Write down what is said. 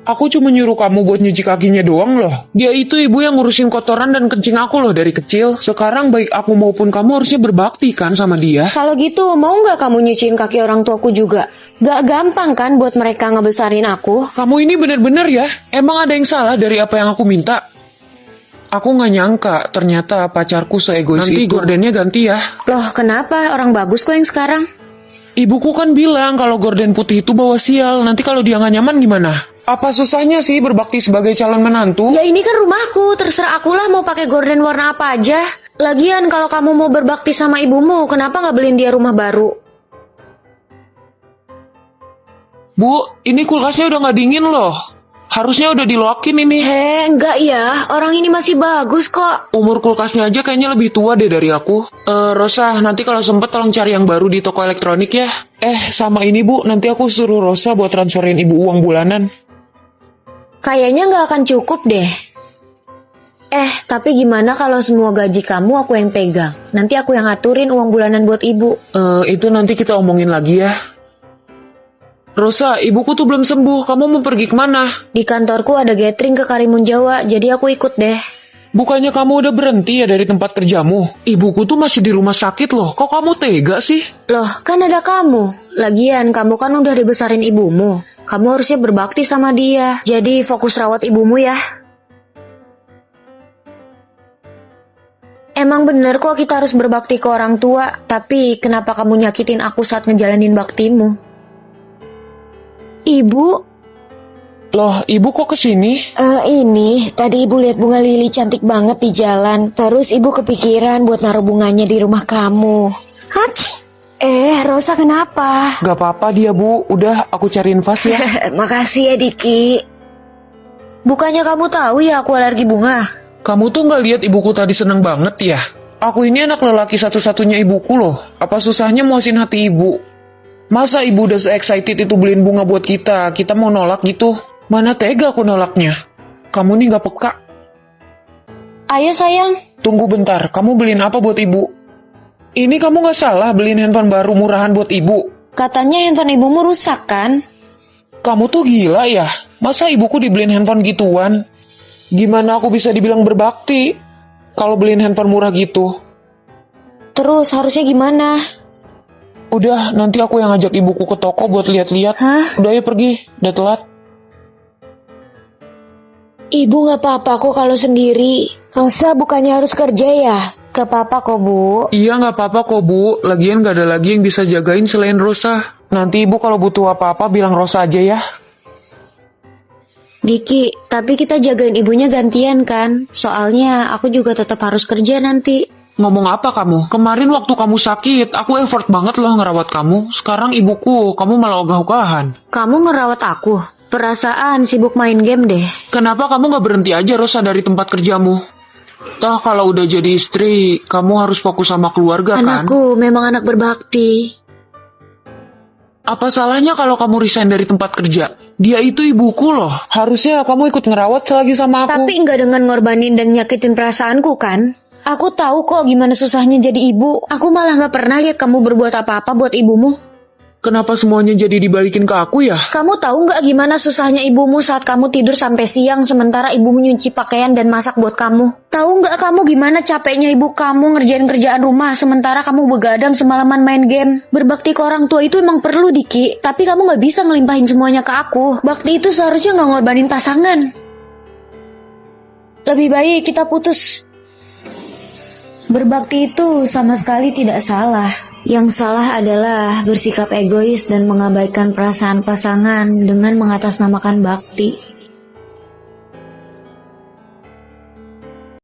Aku cuma nyuruh kamu buat nyuci kakinya doang loh. Dia itu ibu yang ngurusin kotoran dan kencing aku loh dari kecil. Sekarang baik aku maupun kamu harusnya berbakti kan sama dia. Kalau gitu, mau nggak kamu nyuciin kaki orang tuaku juga? Gak gampang kan buat mereka ngebesarin aku? Kamu ini bener-bener ya? Emang ada yang salah dari apa yang aku minta? Aku nggak nyangka ternyata pacarku seegois itu. Nanti gordennya ganti ya. Loh, kenapa? Orang bagus kok yang sekarang. Ibuku kan bilang kalau gorden putih itu bawa sial. Nanti kalau dia nggak nyaman gimana? Apa susahnya sih berbakti sebagai calon menantu? Ya ini kan rumahku, terserah akulah mau pakai gorden warna apa aja. Lagian kalau kamu mau berbakti sama ibumu, kenapa nggak beliin dia rumah baru? Bu, ini kulkasnya udah nggak dingin loh. Harusnya udah dilokin ini. Enggak ya, orang ini masih bagus kok. Umur kulkasnya aja kayaknya lebih tua deh dari aku. Rosa, nanti kalau sempet tolong cari yang baru di toko elektronik ya. Sama ini Bu, nanti aku suruh Rosa buat transferin ibu uang bulanan. Kayaknya nggak akan cukup deh. Tapi gimana kalau semua gaji kamu aku yang pegang? Nanti aku yang ngaturin uang bulanan buat ibu. Itu nanti kita omongin lagi ya. Rosa, ibuku tuh belum sembuh. Kamu mau pergi kemana? Di kantorku ada gathering ke Karimun Jawa, jadi aku ikut deh. Bukannya kamu udah berhenti ya dari tempat kerjamu? Ibuku tuh masih di rumah sakit loh. Kok kamu tega sih? Loh, kan ada kamu. Lagian, kamu kan udah dibesarin ibumu. Kamu harusnya berbakti sama dia. Jadi fokus rawat ibumu ya. Emang bener kok kita harus berbakti ke orang tua. Tapi kenapa kamu nyakitin aku saat ngejalanin baktimu? Ibu? Loh, ibu kok kesini? Ini, tadi ibu lihat bunga lili cantik banget di jalan. Terus ibu kepikiran buat naruh bunganya di rumah kamu. Haci. Rosa kenapa? Gak apa-apa dia Bu, udah aku cariin vas ya. Makasih ya Diki. Bukannya kamu tahu ya aku alergi bunga? Kamu tuh gak lihat ibuku tadi seneng banget ya? Aku ini anak lelaki satu-satunya ibuku loh. Apa susahnya muasin hati ibu? Masa ibu udah se-excited itu beliin bunga buat kita mau nolak gitu? Mana tega aku nolaknya? Kamu nih gak peka. Ayo sayang. Tunggu bentar, kamu beliin apa buat ibu? Ini kamu gak salah beliin handphone baru murahan buat ibu. Katanya handphone ibumu rusak kan? Kamu tuh gila ya? Masa ibuku dibeliin handphone gituan? Gimana aku bisa dibilang berbakti kalau beliin handphone murah gitu? Terus harusnya gimana? Udah, nanti aku yang ngajak ibuku ke toko buat lihat-lihat. Hah? Udah ya pergi, udah telat. Ibu gak apa-apa kok kalau sendiri. Rosa bukannya harus kerja ya? Gak apa-apa kok Bu. Iya gak apa-apa kok Bu, lagian gak ada lagi yang bisa jagain selain Rosa. Nanti ibu kalau butuh apa-apa bilang Rosa aja ya. Diki, tapi kita jagain ibunya gantian kan? Soalnya aku juga tetap harus kerja nanti. Ngomong apa kamu? Kemarin waktu kamu sakit, aku effort banget loh ngerawat kamu. Sekarang ibuku, kamu malah ogah-ogahan. Kamu ngerawat aku? Perasaan sibuk main game deh. Kenapa kamu gak berhenti aja Rosa dari tempat kerjamu? Toh kalau udah jadi istri, kamu harus fokus sama keluarga kan? Anakku memang anak berbakti. Apa salahnya kalau kamu resign dari tempat kerja? Dia itu ibuku loh. Harusnya kamu ikut ngerawat selagi sama aku. Tapi nggak dengan ngorbanin dan nyakitin perasaanku kan? Aku tahu kok gimana susahnya jadi ibu. Aku malah nggak pernah lihat kamu berbuat apa-apa buat ibumu. Kenapa semuanya jadi dibalikin ke aku ya? Kamu tahu nggak gimana susahnya ibumu saat kamu tidur sampai siang sementara ibumu nyuci pakaian dan masak buat kamu? Tahu nggak kamu gimana capeknya ibu kamu ngerjain kerjaan rumah sementara kamu begadang semalaman main game? Berbakti ke orang tua itu emang perlu Diki, tapi kamu nggak bisa ngelimpahin semuanya ke aku. Bakti itu seharusnya nggak ngorbanin pasangan. Lebih baik kita putus. Berbakti itu sama sekali tidak salah. Yang salah adalah bersikap egois dan mengabaikan perasaan pasangan dengan mengatasnamakan bakti.